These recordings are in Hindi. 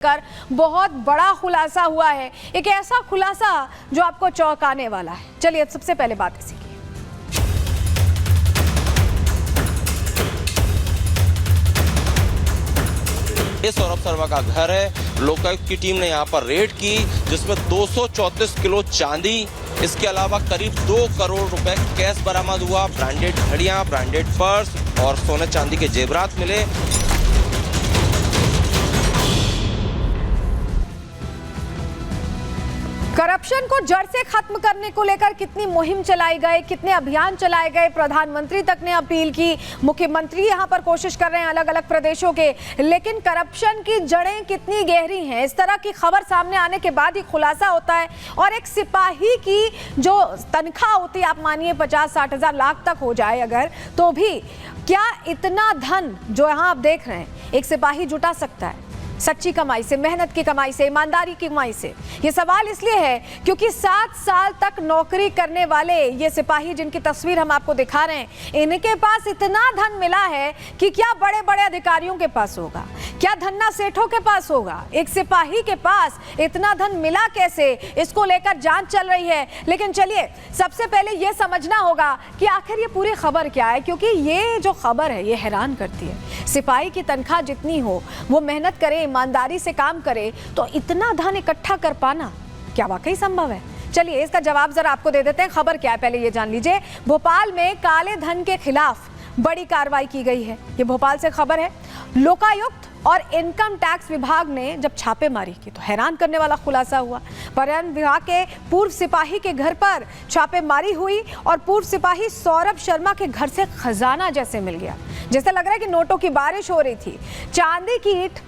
कर बहुत बड़ा खुलासा हुआ है। एक ऐसा खुलासा जो आपको चौंकाने वाला है। चलिए सबसे पहले बात इसी की। ये सौरभ शर्मा का घर है। लोकायुक्त की टीम ने यहाँ पर रेड की जिसमें 234 किलो चांदी, इसके अलावा करीब 2 करोड़ रुपए कैश बरामद हुआ। ब्रांडेड घड़ियां, ब्रांडेड पर्स और सोने चांदी के जेवरात मिले। करप्शन को जड़ से खत्म करने को लेकर कितनी मुहिम चलाई गई, कितने अभियान चलाए गए, प्रधानमंत्री तक ने अपील की, मुख्यमंत्री यहां पर कोशिश कर रहे हैं अलग अलग प्रदेशों के, लेकिन करप्शन की जड़ें कितनी गहरी हैं, इस तरह की खबर सामने आने के बाद ही खुलासा होता है। और एक सिपाही की जो तनख्वाह होती है, आप मानिए 50-60 हजार लाख तक हो जाए अगर, तो भी क्या इतना धन जो यहां आप देख रहे हैं एक सिपाही जुटा सकता है सच्ची कमाई से, मेहनत की कमाई से, ईमानदारी की कमाई से? ये सवाल इसलिए है क्योंकि 7 साल तक नौकरी करने वाले ये सिपाही जिनकी तस्वीर हम आपको दिखा रहे हैं, इनके पास इतना धन मिला है कि क्या बड़े बड़े अधिकारियों के पास होगा, क्या धन्ना सेठों के पास होगा? एक सिपाही के पास इतना धन मिला कैसे, इसको लेकर जांच चल रही है। लेकिन चलिए सबसे पहले ये समझना होगा कि आखिर ये पूरी खबर क्या है, क्योंकि ये जो खबर है ये हैरान करती है। सिपाही की तनख्वाह जितनी हो, वो मेहनत करे, ईमानदारी से काम करे, तो इतना धन इकट्ठा कर पाना क्या वाकई संभव है? चलिए इसका जवाब जरा आपको दे देते हैं। खबर क्या है पहले ये जान लीजिए। भोपाल में काले धन के खिलाफ बड़ी कार्रवाई की गई है। ये भोपाल से खबर है। लोकायुक्त और इनकम टैक्स विभाग ने जब छापेमारी की तो हैरान करने वाला खुलासा हुआ। पर्यटन विभाग के पूर्व सिपाही के घर पर छापेमारी हुई और पूर्व सिपाही सौरभ शर्मा के घर से खजाना जैसे मिल गया। जैसे लग रहा है कि नोटों की बारिश हो रही थी। चांदी की ईंट,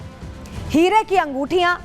हीरे की अंगूठियां,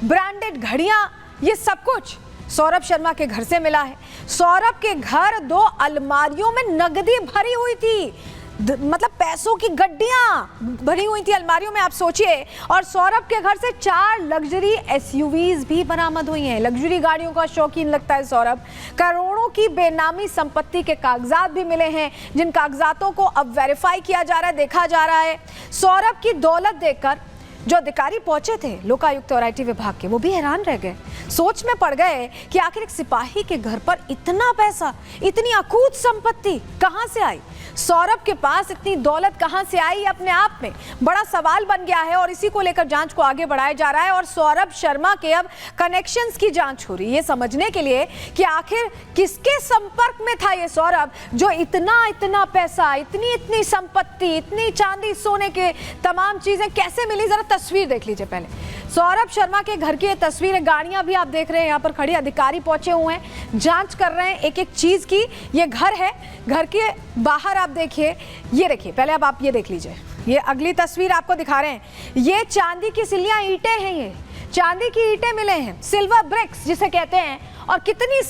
ब्रांडेड घड़ियां, ये सब कुछ सौरभ शर्मा के घर से मिला है। सौरभ के घर 2 अलमारियों में नकदी भरी हुई थी, मतलब पैसों की गड्डियां भरी हुई थी अलमारियों में, आप सोचिए। और सौरभ के घर से 4 लग्जरी एसयूवीज भी बरामद हुई हैं। लग्जरी गाड़ियों का शौकीन लगता है सौरभ। करोड़ों की बेनामी संपत्ति के कागजात भी मिले हैं, जिन कागजातों को अब वेरीफाई किया जा रहा है, देखा जा रहा है। सौरभ की दौलत देखकर जो अधिकारी पहुंचे थे लोकायुक्त और आईटी विभाग के, वो भी हैरान रह गए, सोच में पड़ गए कि आखिर एक सिपाही के घर पर इतना पैसा, इतनी अकूत संपत्ति कहां से आई? सौरभ के पास इतनी दौलत कहां से आई? अपने आप में बड़ा सवाल बन गया है और इसी को लेकर जांच को आगे बढ़ाया जा रहा है। और सौरभ शर्मा के अब कनेक्शंस की जांच हो रही है, समझने के लिए कि आखिर किसके संपर्क में था ये सौरभ, जो इतना पैसा, इतनी संपत्ति, इतनी चांदी सोने के तमाम चीजें कैसे मिली? जरा तस्वीर देख लीजिए पहले। सौरभ शर्मा के घर की ये तस्वीर, गाड़ियां भी आप देख रहे हैं यहाँ पर खड़ी, अधिकारी पहुंचे हुए हैं, जांच कर रहे हैं एक एक चीज की। ये घर है, घर के बाहर आप देखिए, ये देखिए पहले, अब आप ये देख लीजिए, ये अगली तस्वीर आपको दिखा रहे हैं। ये चांदी की सिल्लियां ईंटें हैं, ये चांदी की ईंटें मिले हैं, सिल्वर ब्रिक्स जिसे कहते हैं। और कितनी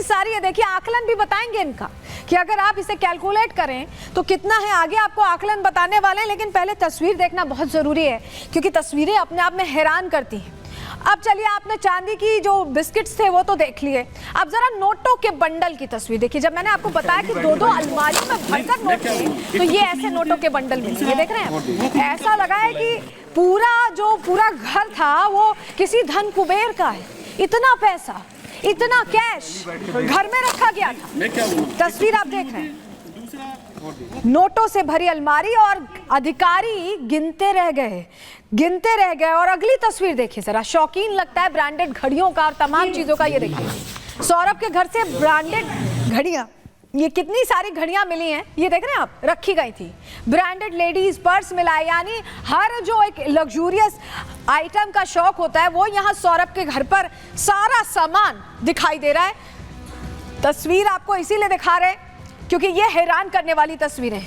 सारी है, देखिए आकलन भी बताएंगे इनका कि अगर आप इसे कैलकुलेट करें तो कितना है, आगे आपको आकलन बताने वाले हैं। लेकिन पहले तस्वीर देखना बहुत जरूरी है, क्योंकि तस्वीरें अपने आप में हैरान करती हैं। अब चलिए, आपने चांदी की जो बिस्किट्स थे वो तो देख लिए, अब जरा नोटों के बंडल की तस्वीर देखिए। जब मैंने आपको बताया कि 2 अलमारियों में भरकर नोट थे, तो ये ऐसे नोटों के बंडल मिले, ये देख रहे हैं। ऐसा लगा है कि पूरा घर था वो किसी धन कुबेर का है। इतना पैसा, इतना कैश घर में रखा गया था। तस्वीर आप देख रहे हैं, नोटों से भरी अलमारी, और अधिकारी गिनते रह गए। और अगली तस्वीर देखिए जरा, शौकीन लगता है ब्रांडेड घड़ियों का और तमाम चीजों का। ये देखिए सौरभ के घर से ब्रांडेड घड़ियां, ये कितनी सारी घड़ियां मिली हैं, ये देख रहे हैं आप, रखी गई थी। ब्रांडेड लेडीज पर्स मिला है, यानी हर जो एक लग्जूरियस आइटम का शौक होता है वो यहाँ सौरभ के घर पर सारा सामान दिखाई दे रहा है। तस्वीर आपको इसीलिए दिखा रहे हैं क्योंकि ये हैरान करने वाली तस्वीरें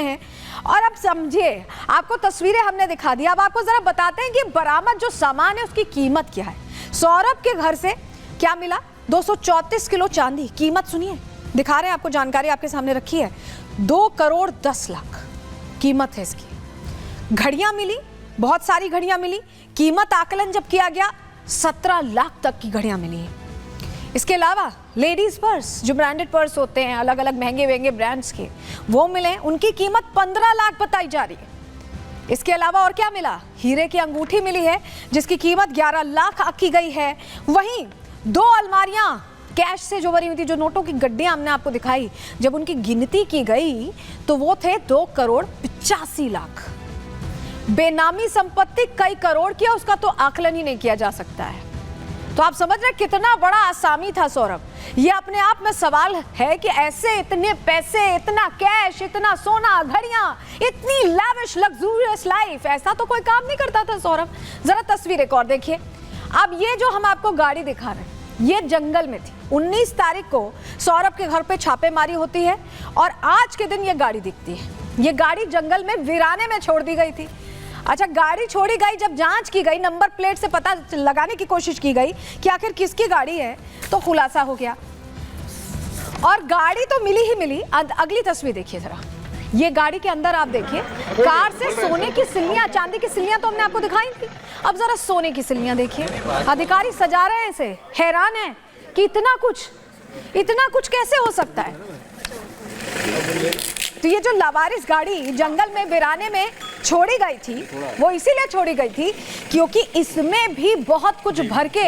हैं। और अब समझिए, आपको तस्वीरें हमने दिखा दी, अब आपको जरा बताते हैं कि बरामद जो सामान है उसकी कीमत क्या है। सौरभ के घर से क्या मिला? 234 किलो चांदी। कीमत सुनिए, दिखा रहे हैं आपको, जानकारी आपके सामने रखी है। 2 करोड़ 10 लाख कीमत है इसकी। घड़ियां मिली, बहुत सारी घड़ियां मिली। कीमत आकलन जब किया गया 17 लाख तक की घड़ियां मिली। इसके अलावा लेडीज पर्स, जो ब्रांडेड पर्स होते हैं अलग अलग महंगे महंगे ब्रांड्स के, वो मिले, उनकी कीमत 15 लाख बताई जा रही है। इसके अलावा और क्या मिला? हीरे की अंगूठी मिली है जिसकी कीमत 11 लाख आंकी गई है। वहीं 2 अलमारियां कैश से जो भरी हुई थी, जो नोटों की गड्डियां हमने आपको दिखाई, जब उनकी गिनती की गई तो वो थे 2 करोड़ 85 लाख। बेनामी संपत्ति कई करोड़ की है, उसका तो आकलन ही नहीं किया जा सकता है। तो आप समझ रहे कितना बड़ा आसामी था सौरभ। ये अपने आप में सवाल है कि ऐसे इतने पैसे, इतना कैश, इतना सोना, घड़ियां, इतनी लैविश लग्जूरियस लाइफ, ऐसा तो कोई काम नहीं करता था सौरभ। जरा तस्वीर एक और देखिए। अब ये जो हम आपको गाड़ी दिखा रहे हैं, ये जंगल में थी। 19 तारीख को सौरभ के घर पे छापेमारी होती है और आज के दिन ये गाड़ी दिखती है। ये गाड़ी जंगल में वीराने में छोड़ दी गई थी। अच्छा, गाड़ी छोड़ी गई, जब जांच की गई, नंबर प्लेट से पता लगाने की कोशिश की गई कि आखिर किसकी गाड़ी है, तो खुलासा हो गया। और गाड़ी तो मिली ही मिली। अगली तस्वीर देखिए जरा। ये गाड़ी के अंदर आप देखिए, कार से सोने की सिल्लियां, चांदी की सिल्लियां तो हमने आपको दिखाई थी, अब जरा सोने की सिल्लियां देखिए। अधिकारी सजा रहे हैं इसे, हैरान है कि इतना कुछ कैसे हो सकता है। तो ये जो लावारिस गाड़ी जंगल में वीराने में छोड़ी गई थी, वो इसीलिए छोड़ी गई थी क्योंकि इसमें भी बहुत कुछ भर के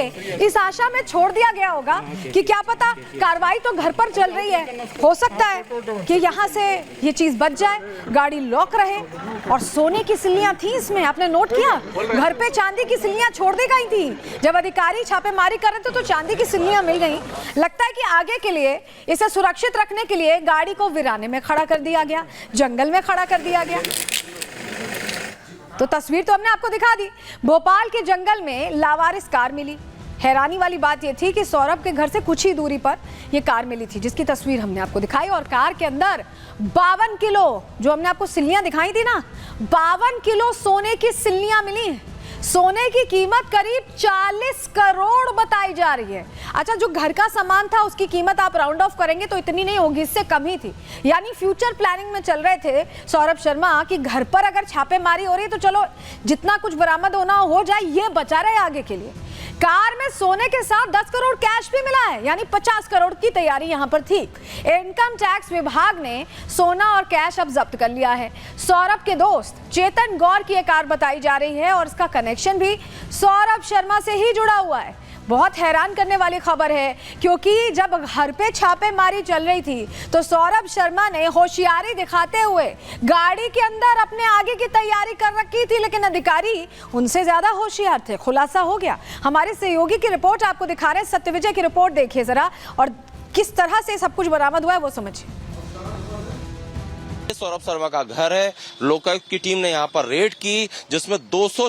इस आशा में छोड़ दिया गया होगा कि क्या पता कार्रवाई तो घर पर चल रही है, हो सकता है कि यहाँ से ये चीज बच जाए, गाड़ी लॉक रहे। और सोने की सिल्लियां थी इसमें, आपने नोट किया? घर पे चांदी की सिल्लियां छोड़ दी गई थी। जब अधिकारी छापेमारी कर रहे थे तो चांदी की सिल्लियां मिल गई। लगता है कि आगे के लिए इसे सुरक्षित रखने के लिए गाड़ी को वीराने में खड़ा कर दिया गया, जंगल में खड़ा कर दिया गया। तो तस्वीर तो हमने आपको दिखा दी। भोपाल के जंगल में लावारिस कार मिली। हैरानी वाली बात यह थी कि सौरभ के घर से कुछ ही दूरी पर यह कार मिली थी, जिसकी तस्वीर हमने आपको दिखाई। और कार के अंदर 52 किलो, जो हमने आपको सिल्लियां दिखाई थी ना, 52 किलो सोने की सिल्लियां मिली। सोने की कीमत करीब 40 करोड़ बताई जा रही है। अच्छा, जो घर का सामान था उसकी कीमत आप राउंड ऑफ करेंगे तो इतनी नहीं होगी, इससे कम ही थी। यानी फ्यूचर प्लानिंग में चल रहे थे सौरभ शर्मा कि घर पर अगर छापेमारी हो रही है तो चलो जितना कुछ बरामद होना हो जाए, ये बचा रहे आगे के लिए। कार में सोने के साथ 10 करोड़ कैश भी मिला है, यानी 50 करोड़ की तैयारी यहां पर थी। इनकम टैक्स विभाग ने सोना और कैश अब जब्त कर लिया है। सौरभ के दोस्त चेतन गौर की एक कार बताई जा रही है और इसका कनेक्शन भी सौरभ शर्मा से ही जुड़ा हुआ है। बहुत हैरान करने वाली खबर है क्योंकि जब घर पे छापेमारी चल रही थी तो सौरभ शर्मा ने होशियारी दिखाते हुए गाड़ी के अंदर अपने आगे की तैयारी कर रखी थी, लेकिन अधिकारी उनसे ज्यादा होशियार थे। खुलासा हो गया। हमारे सहयोगी की रिपोर्ट आपको दिखा रहे हैं, सत्यविजय की रिपोर्ट देखिए जरा, और किस तरह से सब कुछ बरामद हुआ है वो समझिए। सौरभ शर्मा का घर है। लोकायुक्त की टीम ने यहाँ पर रेड की जिसमें 200